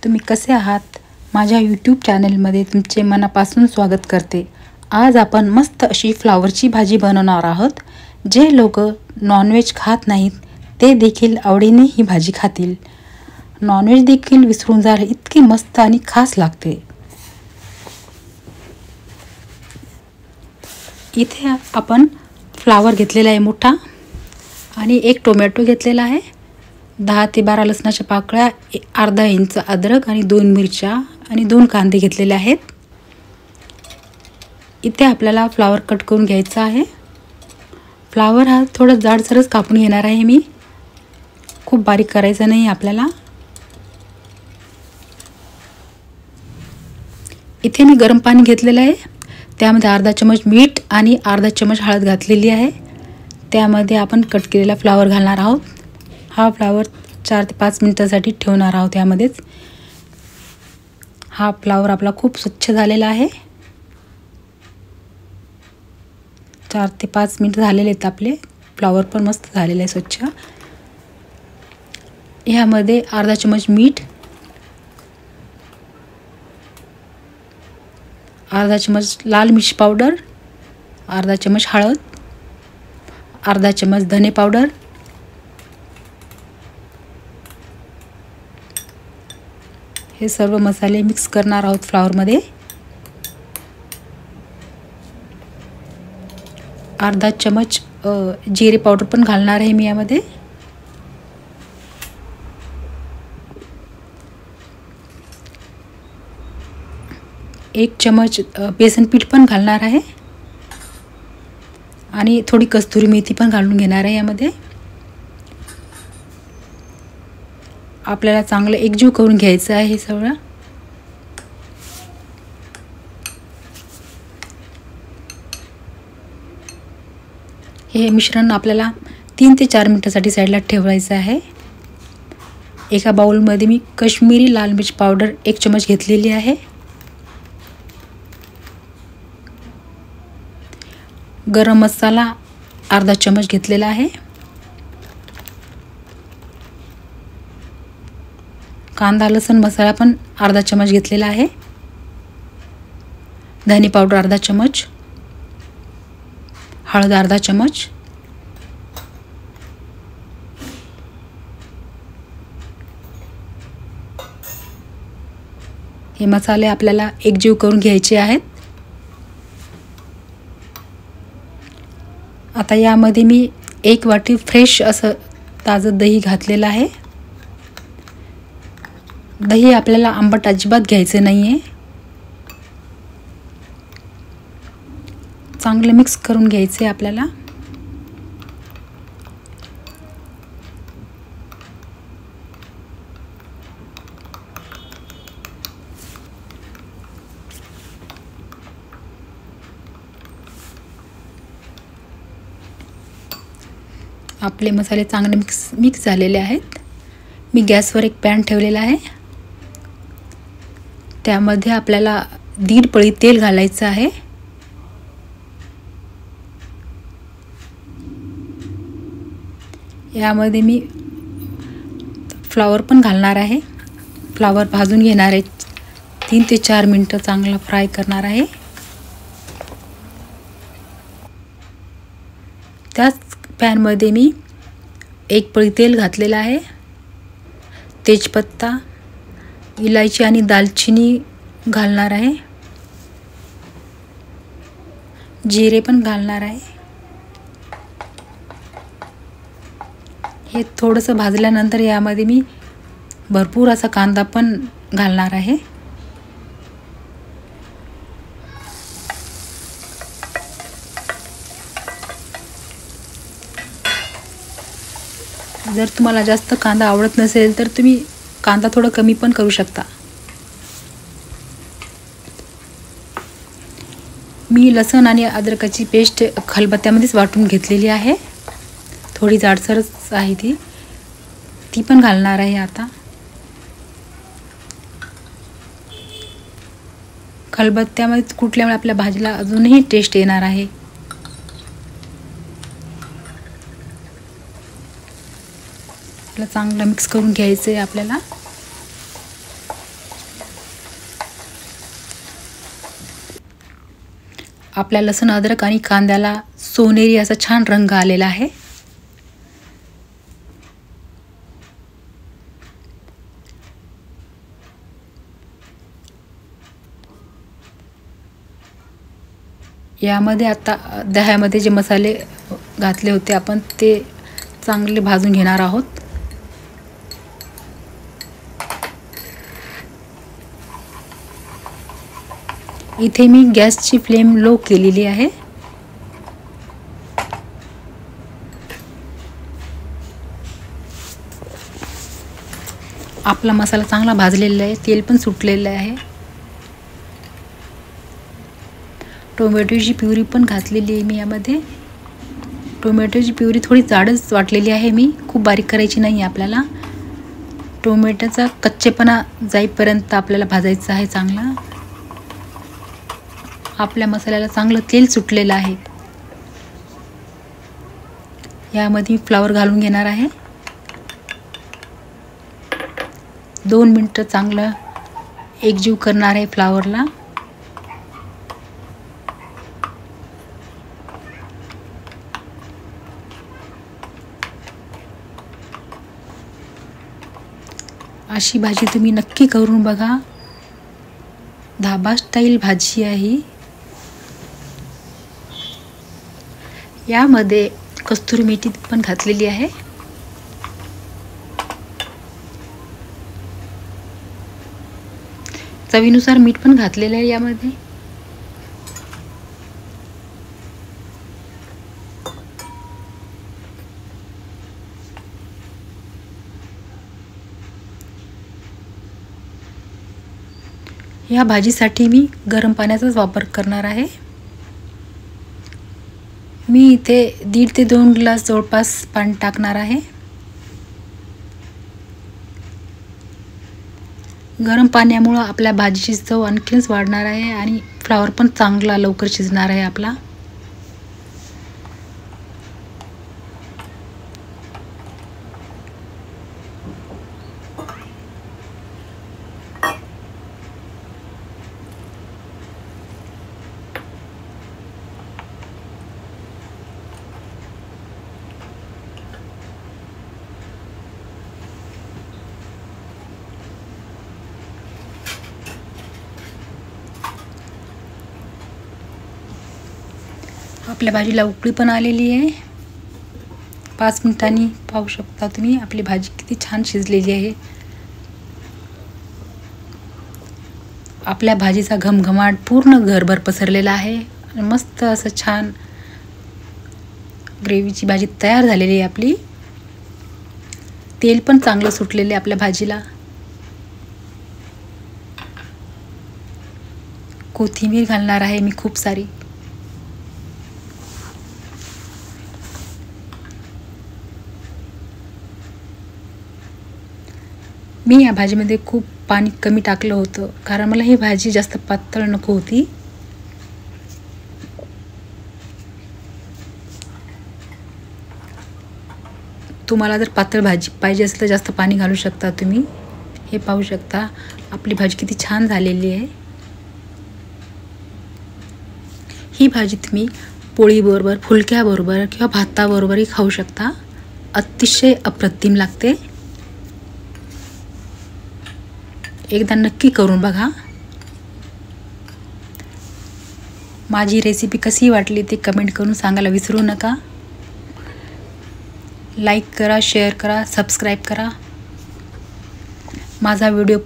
तुम्ही कसे आहात? माझ्या यूट्यूब चॅनलमध्ये तुमचे मनापासून स्वागत करते। आज आपण मस्त अशी फ्लावरची भाजी बनवणार आहोत। जे लोक नॉनव्हेज खात नाहीत ते देखील आवडीने ही भाजी खातील। नॉनव्हेज देखील विसरून जाल इतकी मस्त आणि खास लागते। इथे आपण फ्लावर घेतलेला आहे मोठा आणि एक टोमॅटो घेतलेला आहे, 10 ते 12 लसणाच्या पाकळ्या, अर्धा इंच अद्रक आणि 2 मिरच्या आणि 2 कांदे घेतलेले आहेत। इथे आपल्याला फ्लावर कट करून घ्यायचा आहे। फ्लावर हा थोडा जाडसरच कापून घेणार आहे मी, खूप बारीक करायचा नाही आपल्याला। इथे मी गरम पाणी घेतलेलं आहे, त्यामध्ये अर्धा चमच मीठ आणि अर्धा चमच हळद घातलेली आहे। त्यामध्ये आपण कट केलेला फ्लावर घालणार आहोत। हा फ्लावर 4 ते 5 मिनिटांसाठी ठेवणार आहोत यामध्येच। हा फ्लावर आपला खूप स्वच्छ झालेला आहे। 4 ते 5 मिनिट झालेले आहेत आपले। फ्लावर पण मस्त झालेले आहे स्वच्छ। यामध्ये अर्धा चमच मीठ, अर्धा चमच लाल मिर्च पावडर, अर्धा चमच हळद, अर्धा चमच धने पावडर, हे सर्व मसाले मिक्स करणार आहोत फ्लावर मध्ये। अर्धा चमच जिरे पावडर पण घालणार आहे मी यामध्ये। एक चमच बेसन पीठ पण घालणार आहे आणि थोडी कस्तुरी मेथी पण घालून घेणार आहे यामध्ये। आपल्याला चांगलं एकजीव करून घ्यायचं आहे हे सगळं। हे मिश्रण आपल्याला 3 ते 4 मिनिटांसाठी साईडला ठेवायचं आहे। एका बाउलमध्ये मी काश्मीरी लाल मिर्च पावडर 1 चमच घेतलेली आहे। गरम मसाला अर्धा चमच घेतलेला आहे। कांदा लसूण मसाला पण अर्धा चमच घेतलेला आहे। धने पावडर अर्धा चमच, हळद अर्धा चमच, हे मसाले आपल्याला एकजीव करून घ्यायचे आहेत। आता यामध्ये मी 1 वाटी फ्रेश असं ताजं दही घातलेलं आहे। दही आपल्याला आंबट अजिबात घ्यायचं नाहीये। चांगलं मिक्स करून घ्यायचे आपल्याला। आपले मसाले चांगले मिक्स झालेले आहेत। मी गॅसवर एक पॅन ठेवलेला आहे, त्यामध्ये आपल्याला 1.5 पळी तेल घालायचं आहे। यामध्ये मी फ्लावर पण घालणार आहे। फ्लावर भाजून घेणार आहे, 3 ते 4 मिनिटं चांगला फ्राय करणार आहे। त्याच पॅनमध्ये मी 1 पळी तेल घातलेलं आहे। तेजपत्ता, इलायची आणि दालचिनी घालणार आहे। जिरे पण घालणार आहे। हे थोडंसं भाजल्यानंतर यामध्ये मी भरपूर असा कांदा पण घालणार आहे। जर तुम्हाला जास्त कांदा आवडत नसेल तर तुम्ही कांदा थोडा कमी पण करू शकता। मी लसूण आणि अद्रकाची पेस्ट खलबत्त्यामध्येच वाटून घेतलेली आहे। थोडी जाडसरच आहे ती पण घालणार आहे आता। खलबत्त्यामध्ये कुटल्यामुळे आपल्या भाजीला अजूनही टेस्ट येणार आहे। चांगलं मिक्स करून घ्यायचं आहे आपल्याला। आपल्या लसूण अद्रक आणि कांद्याला सोनेरी असा छान रंग आलेला आहे. यामध्ये आता दह्यामध्ये जे मसाले घातले होते आपण ते चांगले भाजून घेणार आहोत. इथे मी गॅसची फ्लेम लो केलेली आहे. आपला मसाला चांगला भाजलेला आहे, तेल पण सुटलेलं आहे. टोमॅटोची प्युरी पण घातलेली आहे मी यामध्ये. टोमॅटोची प्युरी थोडी जाडच वाटलेली आहे मी, खूप बारीक करायची नाही आपल्याला. टोमॅटोचा कच्चेपणा जाईपर्यंत आपल्याला भाजायचं आहे चांगला. आपल्या मसाल्याला चांगलं तेल सुटलेलं आहे. यामध्ये मी फ्लावर घालून घेणार आहे. 2 मिनिटं चांगलं एकजीव करणार आहे फ्लावरला. अशी भाजी तुम्ही नक्की करून बघा. धाबा स्टाईल भाजी आहे. यामध्ये कस्तुरी मेथी पण घातलेली आहे. चवीनुसार मीठ पण घातलेलं आहे यामध्ये. या भाजीसाठी मी गरम पाण्याचाच वापर करणार आहे. मी इथे 1.5 ते 2 ग्लास जवळपास पाणी टाकणार आहे. गरम पाण्यामुळे आपल्या भाजीची चव आणखीनच वाढणार आहे आणि फ्लावर पण चांगला लवकर शिजणार आहे आपला. आपल्या भाजीला उकळी पण आलेली आहे. 5 मिनिटांनी पाहू शकता तुम्ही आपली भाजी किती छान शिजलेली आहे. आपल्या भाजीचा घमघमाट पूर्ण घरभर पसरलेला आहे. मस्त असं छान ग्रेव्हीची भाजी तयार झालेली आहे आपली. तेल पण चांगलं सुटलेलं आहे आपल्या भाजीला. कोथिंबीर घालणार आहे मी खूप सारी. मी या भाजीमध्ये खूप पाणी कमी टाकलं होतं कारण मला ही भाजी जास्त पातळ नको होती. तुम्हाला जर पातळ भाजी पाहिजे असेल तर जास्त पाणी घालू शकता तुम्ही. हे पाहू शकता आपली भाजी किती छान झालेली आहे. ही भाजी तुम्ही पोळीबरोबर, फुलक्याबरोबर किंवा भाताबरोबरही खाऊ शकता. अतिशय अप्रतिम लागते. एकदा नक्की करून बघा. माझी रेसिपी कशी वाटली ते कमेंट करून सांगायला विसरू नका. लाईक करा, शेअर करा, सबस्क्राईब करा. माझा व्हिडिओ